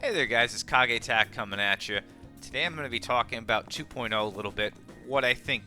Hey there guys, it's KageTac coming at you. Today I'm going to be talking about 2.0 a little bit, what I think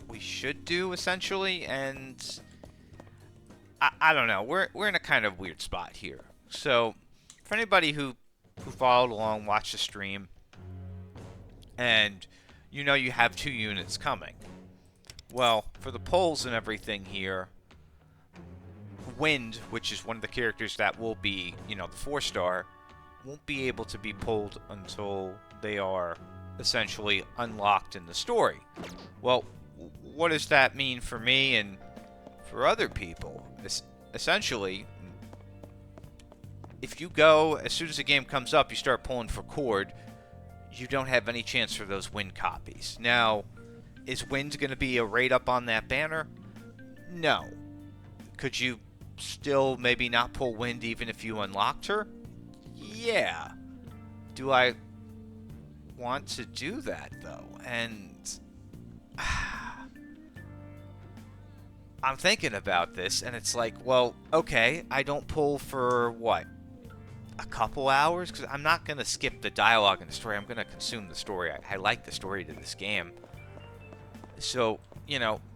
we should do essentially, and I don't know, we're in a kind of weird spot here. So, for anybody who followed along, watched the stream, and you know you have 2 units coming. Well, for the polls and everything here, Wind, which is one of the characters that will be, the 4-star, won't be able to be pulled until they are essentially unlocked in the story. Well, what does that mean for me and for other people? Essentially, if you go, as soon as the game comes up, you start pulling for Cord, you don't have any chance for those Wind copies. Now, is Wind going to be a rate up on that banner? No. Could you still maybe not pull Wind even if you unlocked her? Yeah. Do I want to do that, though? And I'm thinking about this, and it's like, well, okay, I don't pull for, what, a couple hours? Because I'm not going to skip the dialogue in the story. I'm going to consume the story. I like the story to this game. So,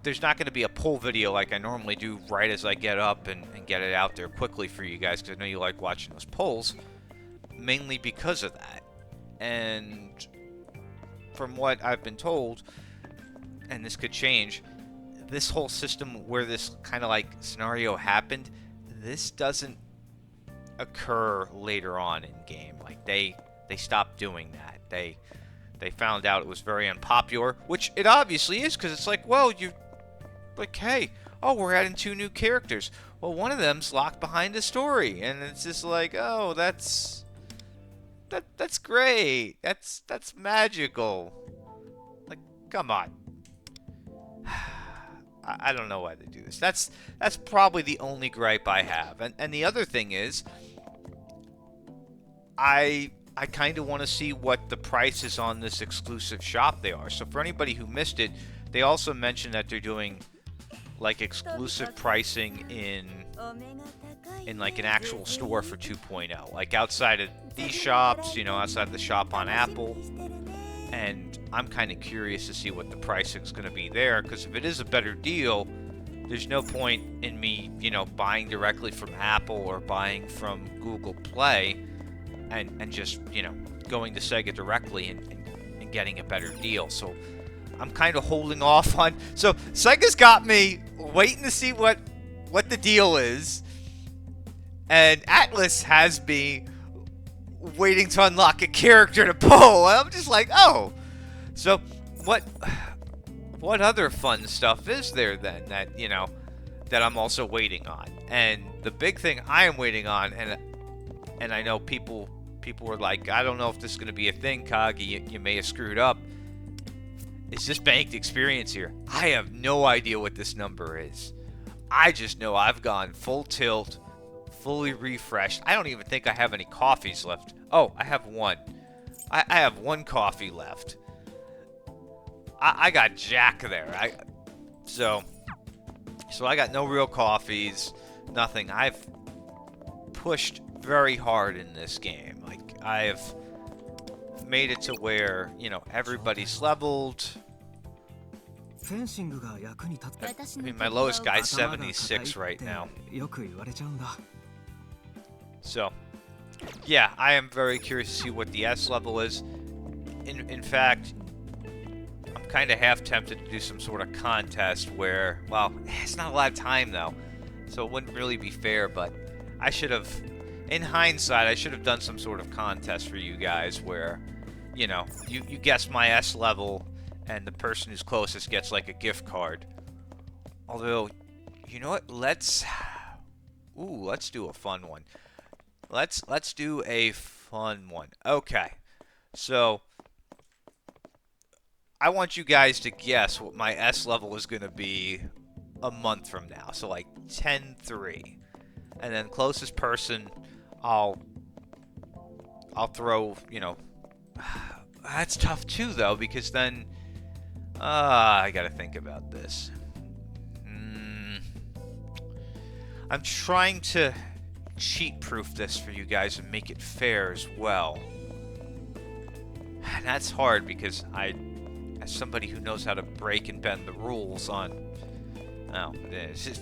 there's not going to be a pull video like I normally do right as I get up and get it out there quickly for you guys, because I know you like watching those pulls. Mainly because of that. And from what I've been told, and this could change, this whole system where this kind of like scenario happened, this doesn't occur later on in game. Like they stopped doing that. They found out it was very unpopular, which it obviously is, because it's like, well, hey, oh, we're adding 2 new characters. Well, one of them's locked behind a story, and it's just like, oh, that's great. That's magical. Like, come on. I don't know why they do this. That's probably the only gripe I have. And the other thing is, I kind of want to see what the prices on this exclusive shop they are. So for anybody who missed it, they also mentioned that they're doing like exclusive pricing in like an actual store for 2.0, like outside of these shops, outside of the shop on Apple. And I'm kind of curious to see what the pricing is going to be there, because if it is a better deal, there's no point in me, buying directly from Apple or buying from Google Play and just, going to Sega directly and getting a better deal. So I'm kind of holding off on. So Sega's got me waiting to see what the deal is, and Atlas has me waiting to unlock a character to pull. I'm just like, oh, so what other fun stuff is there then that that I'm also waiting on? And the big thing I am waiting on, and I know people were like, I don't know if this is going to be a thing, Kagi, you may have screwed up. Is this banked experience here? I have no idea what this number is. I just know I've gone full tilt, fully refreshed. I don't even think I have any coffees left. Oh, I have one. I have 1 coffee left. I got Jack there. So I got no real coffees, nothing. I've pushed very hard in this game. Like, I've made it to where, everybody's leveled. I mean, my lowest guy's 76 right now. So, yeah, I am very curious to see what the S level is. In fact, I'm kind of half tempted to do some sort of contest where, well, it's not a lot of time though, so it wouldn't really be fair, but I should have, in hindsight, I should have done some sort of contest for you guys where, you guess my S level, and the person who's closest gets like a gift card. Although, you know what? Let's do a fun one. Let's do a fun one. Okay. So I want you guys to guess what my S level is going to be a month from now. So like 10-3. And then closest person, I'll throw, that's tough too though, because then I gotta think about this. I'm trying to cheat-proof this for you guys and make it fair as well. And that's hard because as somebody who knows how to break and bend the rules on, it's just,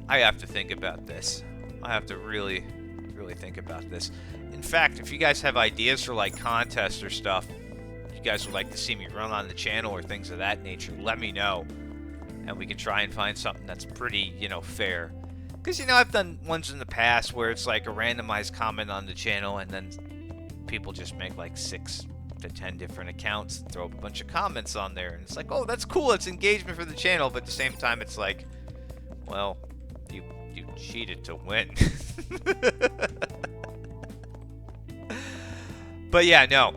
I have to think about this. I have to really, really think about this. In fact, if you guys have ideas for like contests or stuff you guys would like to see me run on the channel or things of that nature, let me know. And we can try and find something that's pretty, fair. Because, I've done ones in the past where it's like a randomized comment on the channel and then people just make like 6 to 10 different accounts and throw up a bunch of comments on there. And it's like, oh, that's cool. It's engagement for the channel. But at the same time, it's like, well, you cheated to win. But yeah, no.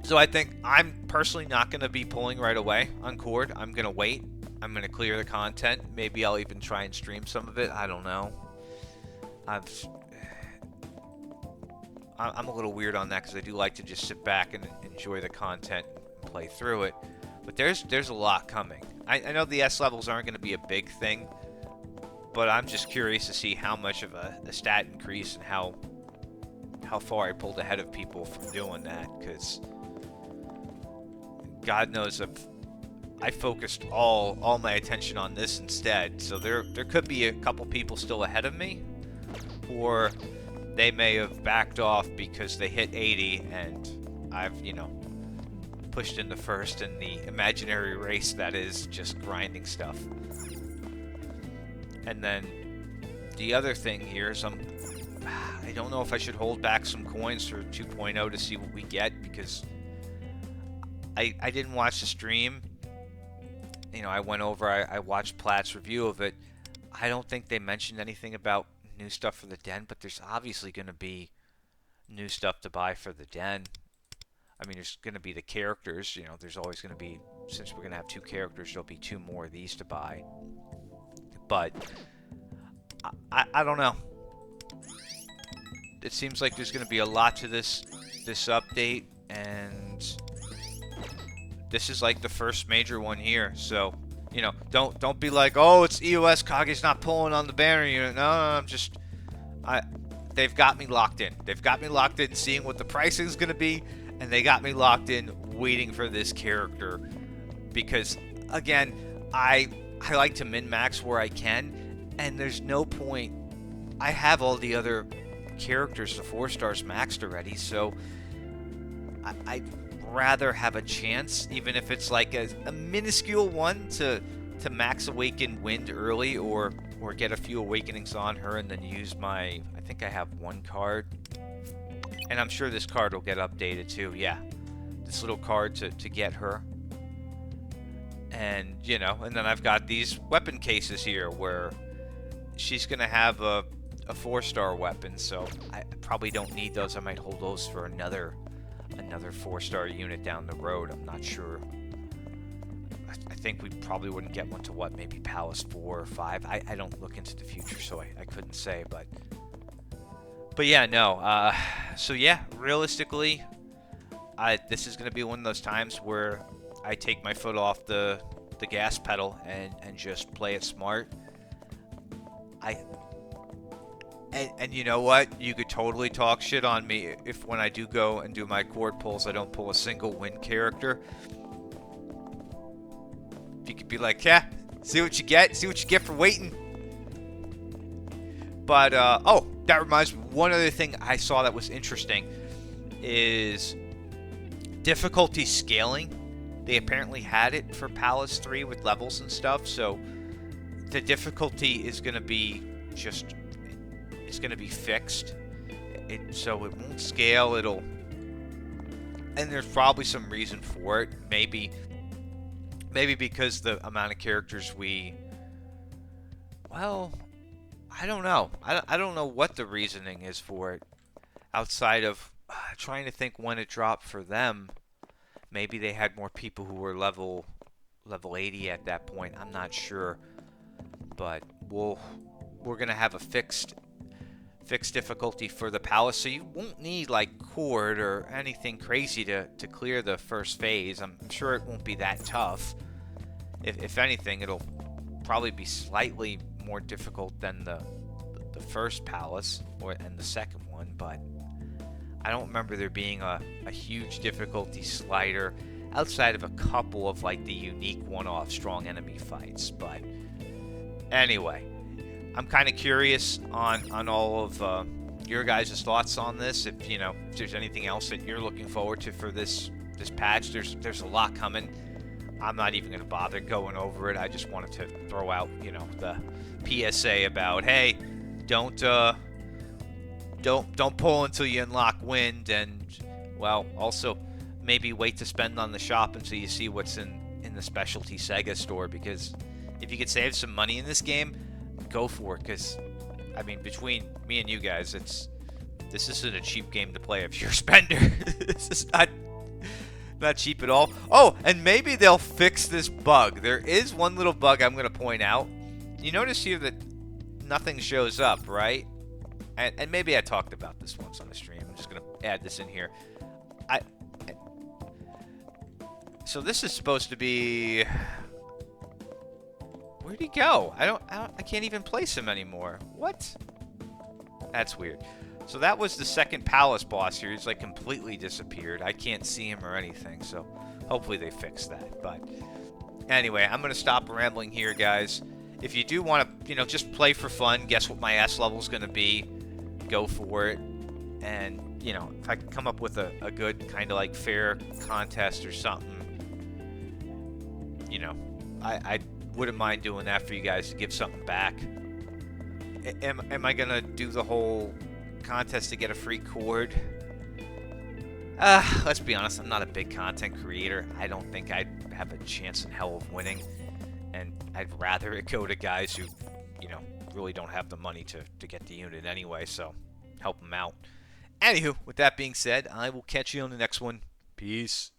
So I think I'm personally not going to be pulling right away on Cord. I'm going to wait. I'm going to clear the content. Maybe I'll even try and stream some of it. I don't know. I'm a little weird on that because I do like to just sit back and enjoy the content and play through it. But there's a lot coming. I know the S levels aren't going to be a big thing, but I'm just curious to see how much of a stat increase and how far I pulled ahead of people from doing that, because God knows if I focused all my attention on this instead. So there could be a couple people still ahead of me, or they may have backed off because they hit 80 and I've, pushed into first in the imaginary race that is just grinding stuff. And then the other thing here is I don't know if I should hold back some coins for 2.0 to see what we get, because I didn't watch the stream. I went over, I watched Platt's review of it. I don't think they mentioned anything about new stuff for the den, but there's obviously going to be new stuff to buy for the den. I mean, there's going to be the characters. There's always going to be, since we're going to have 2 characters, there'll be 2 more of these to buy. But I don't know. It seems like there's going to be a lot to this update, and this is like the first major one here. So, don't be like, oh, it's EOS, Kage's not pulling on the banner unit. No, I'm just, they've got me locked in. They've got me locked in seeing what the pricing is going to be, and they got me locked in waiting for this character, because again, I like to min-max where I can, and there's no point. I have all the other characters, the 4 stars maxed already, so I'd rather have a chance, even if it's like a minuscule one, to max Awaken Wind early, or get a few awakenings on her and then use my, I think I have 1 card, and I'm sure this card will get updated too. Yeah, this little card to get her. And and then I've got these weapon cases here where she's gonna have a 4-star weapon, so I probably don't need those. I might hold those for another 4-star unit down the road. I'm not sure. I think we probably wouldn't get one to maybe Palace 4 or 5. I don't look into the future, so I couldn't say, but yeah, no. So yeah, realistically, this is gonna be one of those times where I take my foot off the gas pedal and just play it smart. And you know what? You could totally talk shit on me if when I do go and do my Cord pulls, I don't pull a single win character. You could be like, yeah, see what you get for waiting. But, oh, that reminds me, one other thing I saw that was interesting is difficulty scaling. They apparently had it for Palace 3 with levels and stuff, so the difficulty is going to be it's going to be fixed. So it won't scale, and there's probably some reason for it. Maybe because the amount of characters well, I don't know. I don't know what the reasoning is for it, outside of trying to think when it dropped for them. Maybe they had more people who were level 80 at that point. I'm not sure, but we're gonna have a fixed difficulty for the Palace, so you won't need like Cord or anything crazy to clear the first phase. I'm sure it won't be that tough. If anything, it'll probably be slightly more difficult than the first palace and the second one, but I don't remember there being a huge difficulty slider outside of a couple of like the unique one-off strong enemy fights. But anyway, I'm kind of curious on all of your guys' thoughts on this. If if there's anything else that you're looking forward to for this patch, there's a lot coming. I'm not even gonna bother going over it. I just wanted to throw out the PSA about, hey, don't pull until you unlock wind, and well, also maybe wait to spend on the shop until you see what's in the specialty Sega store, because if you could save some money in this game, go for it. Because I mean, between me and you guys, this isn't a cheap game to play if you're a spender. This is not cheap at all. Oh, and maybe they'll fix this bug. There is one little bug I'm going to point out. You notice here that nothing shows up, right? And maybe I talked about this once on the stream. I'm just going to add this in here. So this is supposed to be... Where'd he go? I can't even place him anymore. What? That's weird. So that was the second palace boss here. He's like completely disappeared. I can't see him or anything, so hopefully they fix that. But anyway, I'm going to stop rambling here, guys. If you do want to, just play for fun, guess what my S level is going to be, go for it. And, if I can come up with a good kind of like fair contest or something, I wouldn't mind doing that for you guys to give something back. Am I going to do the whole contest to get a free cord? Let's be honest, I'm not a big content creator. I don't think I'd have a chance in hell of winning, and I'd rather it go to guys who really don't have the money to get the unit anyway, so help them out. Anywho, with that being said, I will catch you on the next one. Peace.